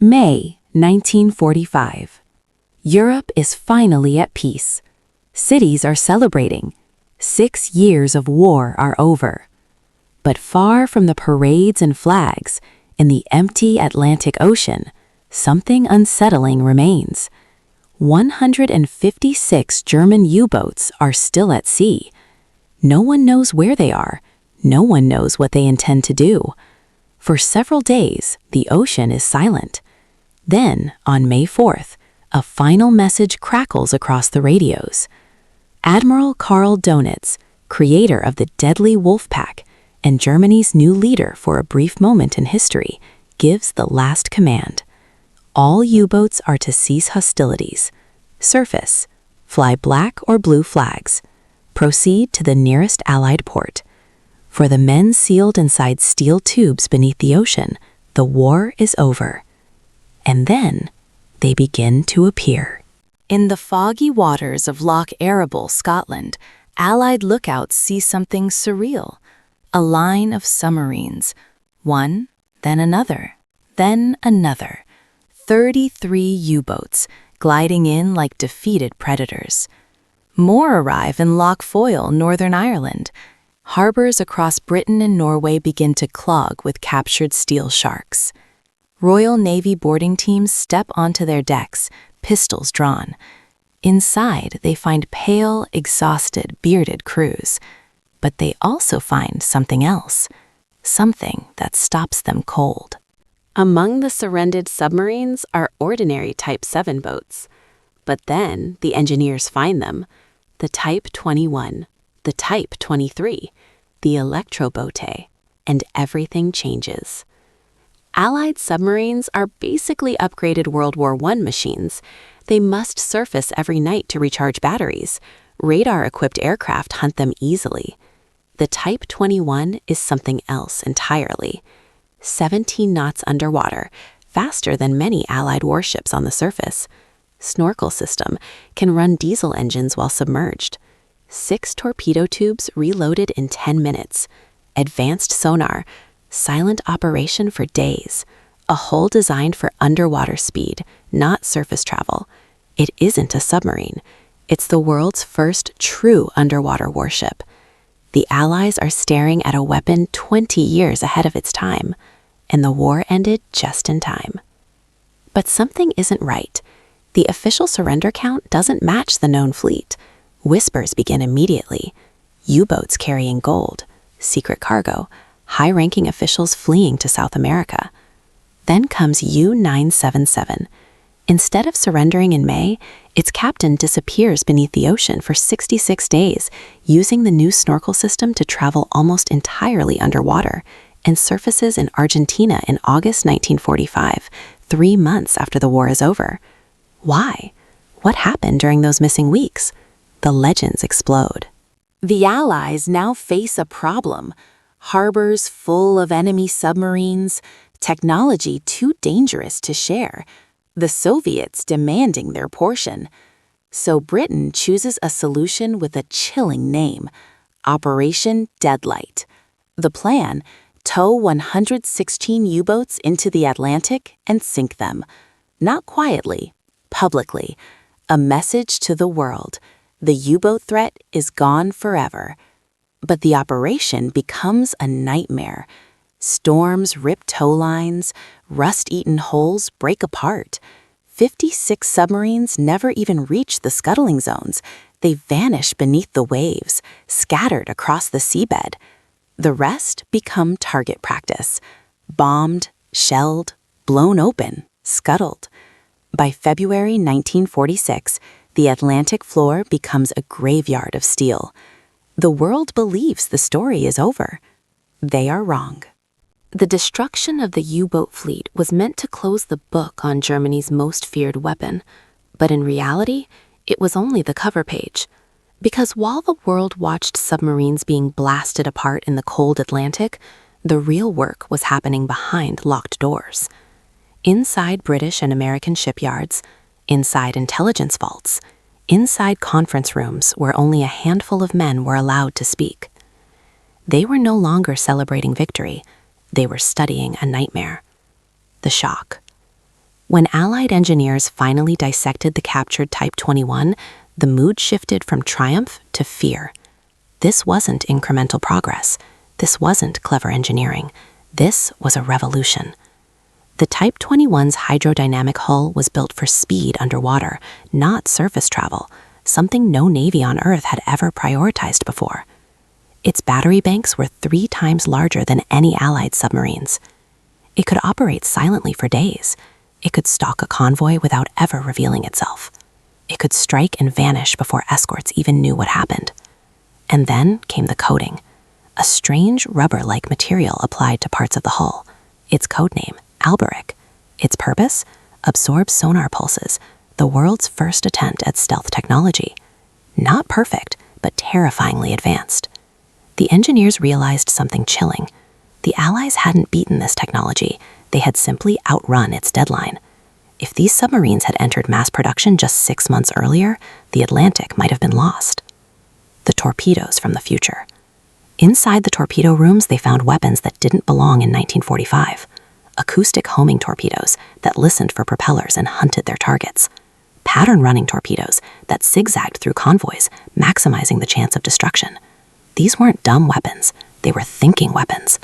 May 1945. Europe is finally at peace. Cities are celebrating. 6 years of war are over. But far from the parades and flags, in the empty Atlantic Ocean, something unsettling remains. 156 German U-boats are still at sea. No one knows where they are. No one knows what they intend to do. For several days, the ocean is silent. Then, on May 4th, a final message crackles across the radios. Admiral Karl Donitz, creator of the deadly Wolfpack and Germany's new leader for a brief moment in history, gives the last command. All U-boats are to cease hostilities. Surface, fly black or blue flags. Proceed to the nearest Allied port. For the men sealed inside steel tubes beneath the ocean, the war is over. And then they begin to appear. In the foggy waters of Loch Arable, Scotland, Allied lookouts see something surreal. A line of submarines. One, then another, then another. 33 U-boats, gliding in like defeated predators. More arrive in Loch Foyle, Northern Ireland. Harbors across Britain and Norway begin to clog with captured steel sharks. Royal Navy boarding teams step onto their decks, pistols drawn. Inside, they find pale, exhausted, bearded crews. But they also find something else, something that stops them cold. Among the surrendered submarines are ordinary Type 7 boats. But then the engineers find them, the Type 21, the Type 23, the Electrobote, and everything changes. Allied submarines are basically upgraded World War I machines. They must surface every night to recharge batteries. Radar-equipped aircraft hunt them easily. The Type 21 is something else entirely. 17 knots underwater, faster than many Allied warships on the surface. Snorkel system can run diesel engines while submerged. 6 torpedo tubes reloaded in 10 minutes. Advanced sonar, silent operation for days. A hull designed for underwater speed, not surface travel. It isn't a submarine. It's the world's first true underwater warship. The Allies are staring at a weapon 20 years ahead of its time, and the war ended just in time. But something isn't right. The official surrender count doesn't match the known fleet. Whispers begin immediately. U-boats carrying gold, secret cargo, high-ranking officials fleeing to South America. Then comes U-977. Instead of surrendering in May, its captain disappears beneath the ocean for 66 days, using the new snorkel system to travel almost entirely underwater, and surfaces in Argentina in August 1945, 3 months after the war is over. Why? What happened during those missing weeks? The legends explode. The Allies now face a problem. Harbors full of enemy submarines, technology too dangerous to share, the Soviets demanding their portion. So Britain chooses a solution with a chilling name, Operation Deadlight. The plan, tow 116 U-boats into the Atlantic and sink them. Not quietly, publicly. A message to the world. The U-boat threat is gone forever. But the operation becomes a nightmare. Storms rip tow lines, rust-eaten hulls break apart. 56 submarines never even reach the scuttling zones. They vanish beneath the waves, scattered across the seabed. The rest become target practice. Bombed, shelled, blown open, scuttled. By February 1946, the Atlantic floor becomes a graveyard of steel. The world believes the story is over. They are wrong. The destruction of the U-boat fleet was meant to close the book on Germany's most feared weapon, but in reality, it was only the cover page. Because while the world watched submarines being blasted apart in the cold Atlantic, the real work was happening behind locked doors. Inside British and American shipyards, inside intelligence vaults, inside conference rooms where only a handful of men were allowed to speak. They were no longer celebrating victory. They were studying a nightmare. The shock. When Allied engineers finally dissected the captured Type 21, the mood shifted from triumph to fear. This wasn't incremental progress. This wasn't clever engineering. This was a revolution. The Type 21's hydrodynamic hull was built for speed underwater, not surface travel, something no Navy on Earth had ever prioritized before. Its battery banks were 3 times larger than any Allied submarines. It could operate silently for days. It could stalk a convoy without ever revealing itself. It could strike and vanish before escorts even knew what happened. And then came the coating, a strange rubber-like material applied to parts of the hull. Its codename, Alberic. Its purpose? Absorb sonar pulses, the world's first attempt at stealth technology. Not perfect, but terrifyingly advanced. The engineers realized something chilling. The Allies hadn't beaten this technology. They had simply outrun its deadline. If these submarines had entered mass production just 6 months earlier, the Atlantic might have been lost. The torpedoes from the future. Inside the torpedo rooms, they found weapons that didn't belong in 1945. Acoustic homing torpedoes that listened for propellers and hunted their targets. Pattern-running torpedoes that zigzagged through convoys, maximizing the chance of destruction. These weren't dumb weapons. They were thinking weapons.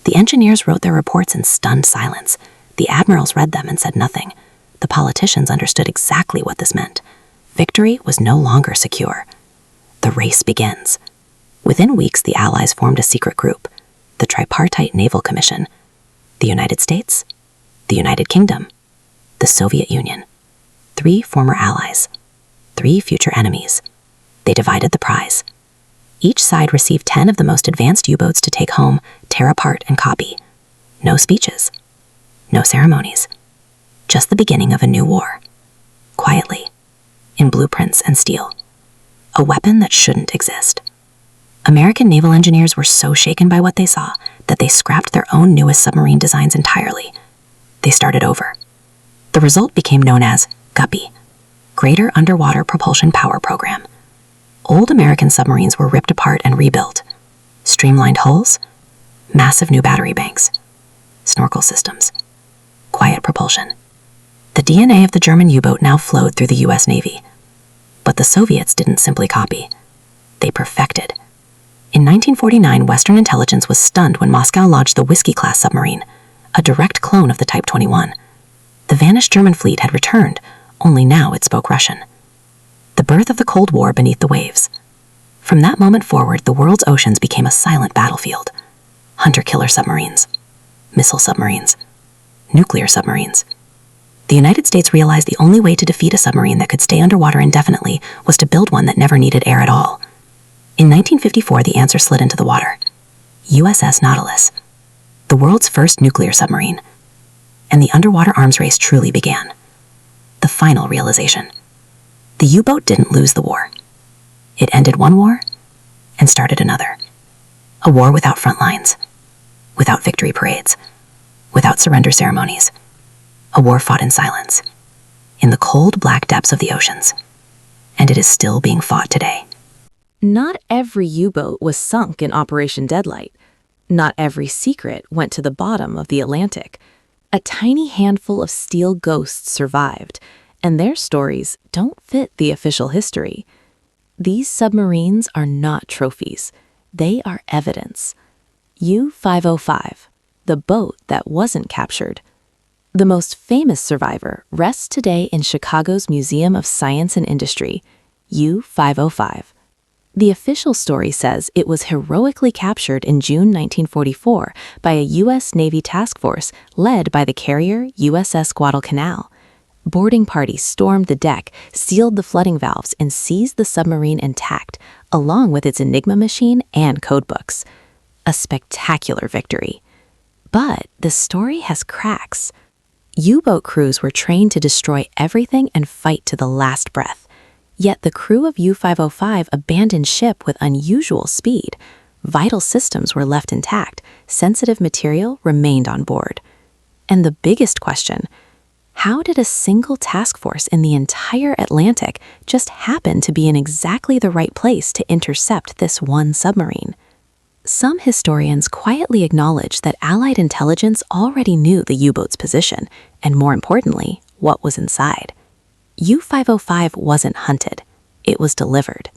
The engineers wrote their reports in stunned silence. The admirals read them and said nothing. The politicians understood exactly what this meant. Victory was no longer secure. The race begins. Within weeks, the Allies formed a secret group, the Tripartite Naval Commission. The United States, the United Kingdom, the Soviet Union. 3 former allies, 3 future enemies. They divided the prize. Each side received 10 of the most advanced U-boats to take home, tear apart, and copy. No speeches. No ceremonies. Just the beginning of a new war. Quietly. In blueprints and steel. A weapon that shouldn't exist. American naval engineers were so shaken by what they saw that they scrapped their own newest submarine designs entirely. They started over. The result became known as GUPPY, Greater Underwater Propulsion Power Program. Old American submarines were ripped apart and rebuilt. Streamlined hulls, massive new battery banks, snorkel systems, quiet propulsion. The DNA of the German U-boat now flowed through the U.S. Navy. But the Soviets didn't simply copy. They perfected. In 1949, Western intelligence was stunned when Moscow launched the Whiskey-class submarine, a direct clone of the Type 21. The vanished German fleet had returned, only now it spoke Russian. The birth of the Cold War beneath the waves. From that moment forward, the world's oceans became a silent battlefield. Hunter-killer submarines, missile submarines, nuclear submarines. The United States realized the only way to defeat a submarine that could stay underwater indefinitely was to build one that never needed air at all. In 1954, the answer slid into the water. USS Nautilus, the world's first nuclear submarine. And the underwater arms race truly began. The final realization. The U-boat didn't lose the war. It ended one war and started another. A war without front lines, without victory parades, without surrender ceremonies. A war fought in silence, in the cold black depths of the oceans. And it is still being fought today. Not every U-boat was sunk in Operation Deadlight. Not every secret went to the bottom of the Atlantic. A tiny handful of steel ghosts survived, and their stories don't fit the official history. These submarines are not trophies. They are evidence. U-505, the boat that wasn't captured. The most famous survivor rests today in Chicago's Museum of Science and Industry, U-505. The official story says it was heroically captured in June 1944 by a U.S. Navy task force led by the carrier USS Guadalcanal. Boarding parties stormed the deck, sealed the flooding valves, and seized the submarine intact, along with its Enigma machine and codebooks. A spectacular victory. But the story has cracks. U-boat crews were trained to destroy everything and fight to the last breath. Yet the crew of U-505 abandoned ship with unusual speed. Vital systems were left intact. Sensitive material remained on board. And the biggest question: how did a single task force in the entire Atlantic just happen to be in exactly the right place to intercept this one submarine? Some historians quietly acknowledge that Allied intelligence already knew the U-boat's position, and more importantly, what was inside. U-505 wasn't hunted, it was delivered.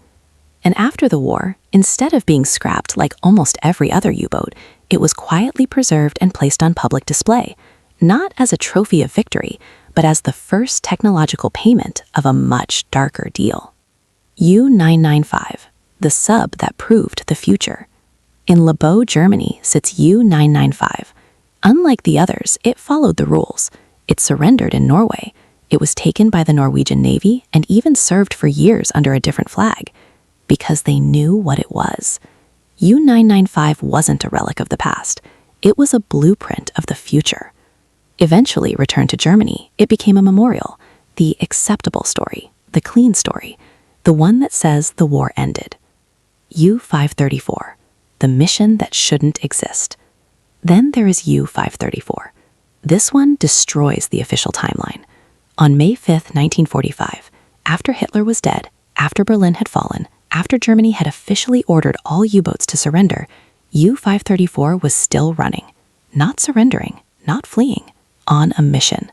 And after the war, instead of being scrapped like almost every other U-boat, it was quietly preserved and placed on public display, not as a trophy of victory, but as the first technological payment of a much darker deal. U-995, the sub that proved the future. In Lebeau, Germany, sits U-995. Unlike the others, it followed the rules. It surrendered in Norway. It was taken by the Norwegian Navy and even served for years under a different flag, because they knew what it was. U-995 wasn't a relic of the past. It was a blueprint of the future. Eventually returned to Germany, it became a memorial, the acceptable story, the clean story, the one that says the war ended. U-534, the mission that shouldn't exist. Then there is U-534. This one destroys the official timeline. On May 5, 1945, after Hitler was dead, after Berlin had fallen, after Germany had officially ordered all U-boats to surrender, U-534 was still running, not surrendering, not fleeing, on a mission.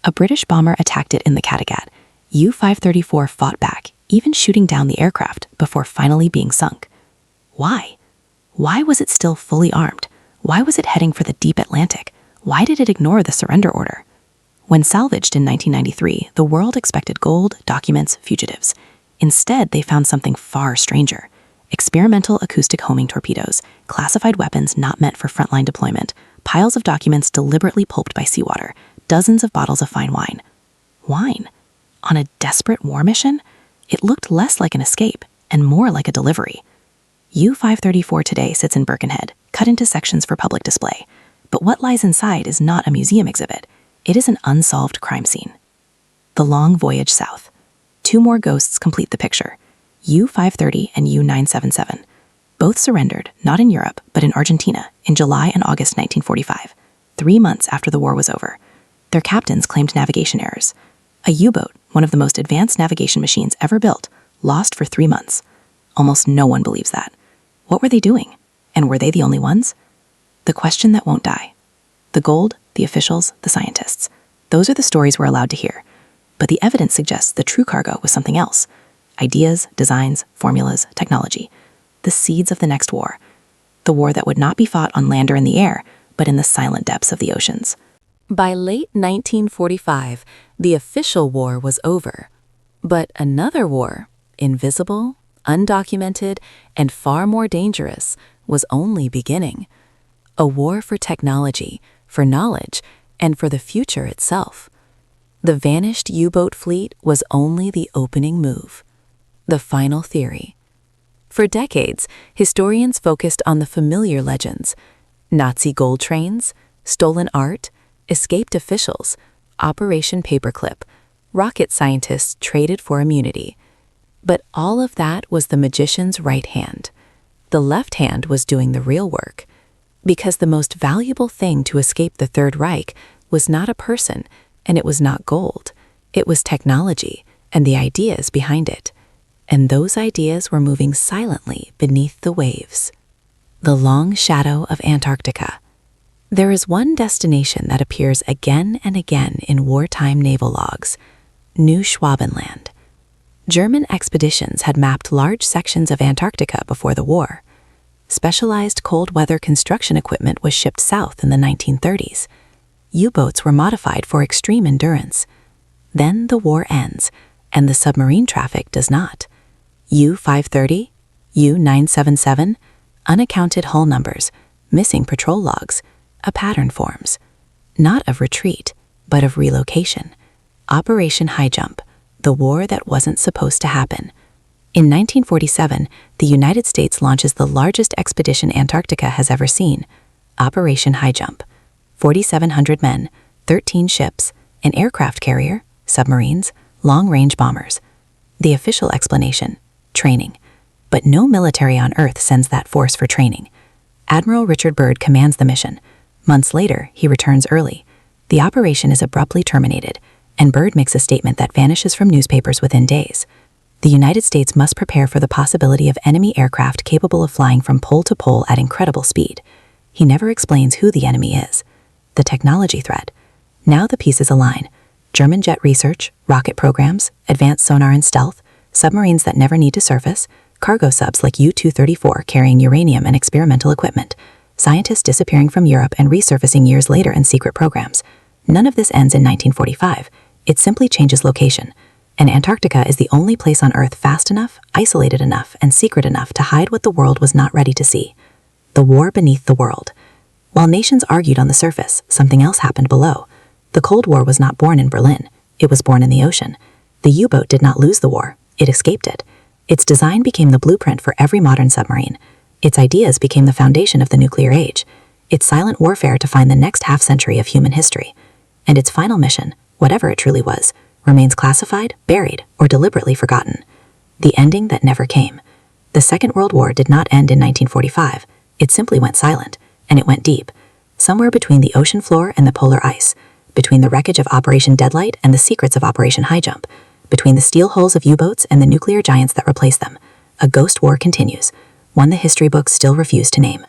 A British bomber attacked it in the Kattegat. U-534 fought back, even shooting down the aircraft before finally being sunk. Why? Why was it still fully armed? Why was it heading for the deep Atlantic? Why did it ignore the surrender order? When salvaged in 1993, the world expected gold, documents, fugitives. Instead, they found something far stranger. Experimental acoustic homing torpedoes, classified weapons not meant for frontline deployment, piles of documents deliberately pulped by seawater, dozens of bottles of fine wine. Wine? On a desperate war mission? It looked less like an escape and more like a delivery. U-534 today sits in Birkenhead, cut into sections for public display. But what lies inside is not a museum exhibit. It is an unsolved crime scene. The long voyage south. Two more ghosts complete the picture. U-530 and U-977. Both surrendered, not in Europe, but in Argentina, in July and August 1945, 3 months after the war was over. Their captains claimed navigation errors. A U-boat, one of the most advanced navigation machines ever built, lost for 3 months. Almost no one believes that. What were they doing? And were they the only ones? The question that won't die. The gold, the officials, the scientists. Those are the stories we're allowed to hear. But the evidence suggests the true cargo was something else. Ideas, designs, formulas, technology. The seeds of the next war. The war that would not be fought on land or in the air, but in the silent depths of the oceans. By late 1945, the official war was over. But another war, invisible, undocumented, and far more dangerous, was only beginning. A war for technology, for knowledge, and for the future itself. The vanished U-boat fleet was only the opening move. The final theory. For decades, historians focused on the familiar legends: Nazi gold trains, stolen art, escaped officials, Operation Paperclip, rocket scientists traded for immunity. But all of that was the magician's right hand. The left hand was doing the real work. Because the most valuable thing to escape the Third Reich was not a person, and it was not gold. It was technology and the ideas behind it. And those ideas were moving silently beneath the waves. The long shadow of Antarctica. There is one destination that appears again and again in wartime naval logs: New Schwabenland. German expeditions had mapped large sections of Antarctica before the war. Specialized cold-weather construction equipment was shipped south in the 1930s. U-boats were modified for extreme endurance. Then the war ends, and the submarine traffic does not. U-530, U-977, unaccounted hull numbers, missing patrol logs, a pattern forms. Not of retreat, but of relocation. Operation High Jump, the war that wasn't supposed to happen. In 1947, the United States launches the largest expedition Antarctica has ever seen, Operation High Jump. 4,700 men, 13 ships, an aircraft carrier, submarines, long-range bombers. The official explanation: training. But no military on Earth sends that force for training. Admiral Richard Byrd commands the mission. Months later, he returns early. The operation is abruptly terminated, and Byrd makes a statement that vanishes from newspapers within days. The United States must prepare for the possibility of enemy aircraft capable of flying from pole to pole at incredible speed. He never explains who the enemy is. The technology threat. Now the pieces align. German jet research, rocket programs, advanced sonar and stealth, submarines that never need to surface, cargo subs like U-234 carrying uranium and experimental equipment, scientists disappearing from Europe and resurfacing years later in secret programs. None of this ends in 1945. It simply changes location. And Antarctica is the only place on Earth fast enough, isolated enough, and secret enough to hide what the world was not ready to see. The war beneath the world. While nations argued on the surface, something else happened below. The Cold War was not born in Berlin. It was born in the ocean. The U-boat did not lose the war. It escaped it. Its design became the blueprint for every modern submarine. Its ideas became the foundation of the nuclear age. Its silent warfare to find the next half-century of human history. And its final mission, whatever it truly was, remains classified, buried, or deliberately forgotten. The ending that never came. The Second World War did not end in 1945. It simply went silent, and it went deep, somewhere between the ocean floor and the polar ice, between the wreckage of Operation Deadlight and the secrets of Operation High Jump, between the steel hulls of U-boats and the nuclear giants that replaced them. A ghost war continues, one the history books still refuse to name.